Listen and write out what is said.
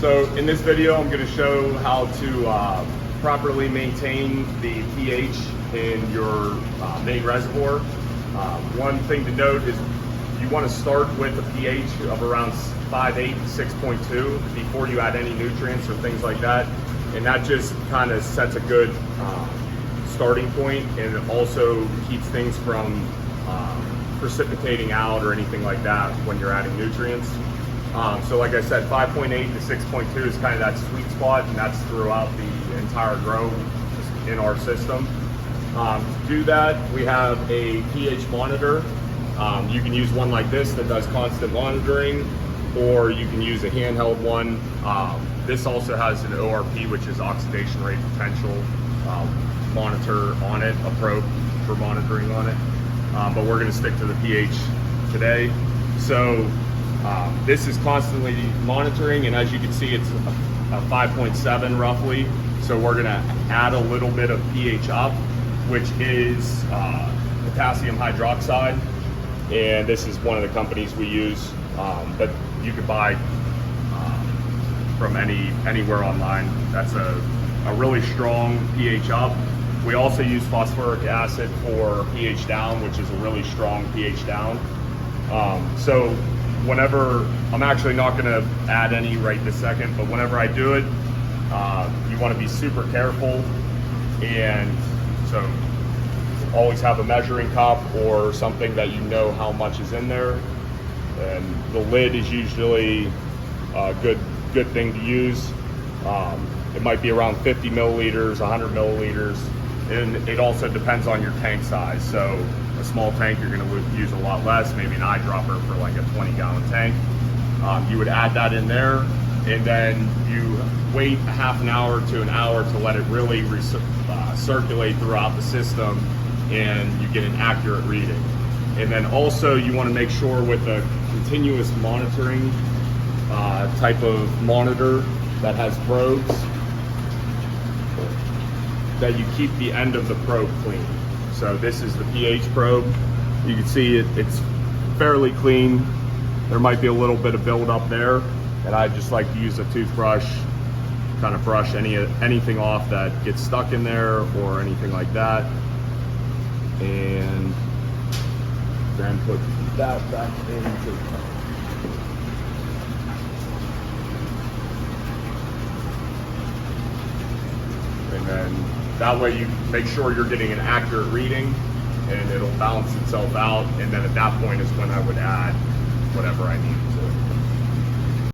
So in this video, I'm going to show how to properly maintain the pH in your main reservoir. One thing to note is you want to start with a pH of around 5.8 to 6.2 before you add any nutrients or things like that. And that just kind of sets a good starting point, and it also keeps things from precipitating out or anything like that when you're adding nutrients. So like I said, 5.8 to 6.2 is kind of that sweet spot, and that's throughout the entire grow in our system. To do that, we have a pH monitor. You can use one like this that does constant monitoring, or you can use a handheld one. This also has an ORP, which is oxidation rate potential monitor on it, a probe for monitoring on it. But we're going to stick to the pH today. So this is constantly monitoring, and as you can see, it's a 5.7 roughly. So we're going to add a little bit of pH up, which is potassium hydroxide, and this is one of the companies we use, but you could buy from anywhere online. That's a really strong pH up. We also use phosphoric acid for pH down, which is a really strong pH down. So whenever, I'm actually not gonna add any right this second, but whenever I do it, you wanna be super careful. And so always have a measuring cup or something that you know how much is in there. And the lid is usually a good thing to use. It might be around 50 milliliters, 100 milliliters. And it also depends on your tank size. So a small tank, you're gonna use a lot less, maybe an eyedropper for like a 20-gallon tank. You would add that in there, and then you wait a half an hour to an hour to let it really circulate throughout the system, and you get an accurate reading. And then also you wanna make sure with a continuous monitoring type of monitor that has probes, that you keep the end of the probe clean. So this is the pH probe. You can see it's fairly clean. There might be a little bit of buildup there, and I just like to use a toothbrush, kind of brush anything off that gets stuck in there or anything like that. And then put that back into the tank. And then that way you make sure you're getting an accurate reading, and it'll balance itself out. And then at that point is when I would add whatever I need.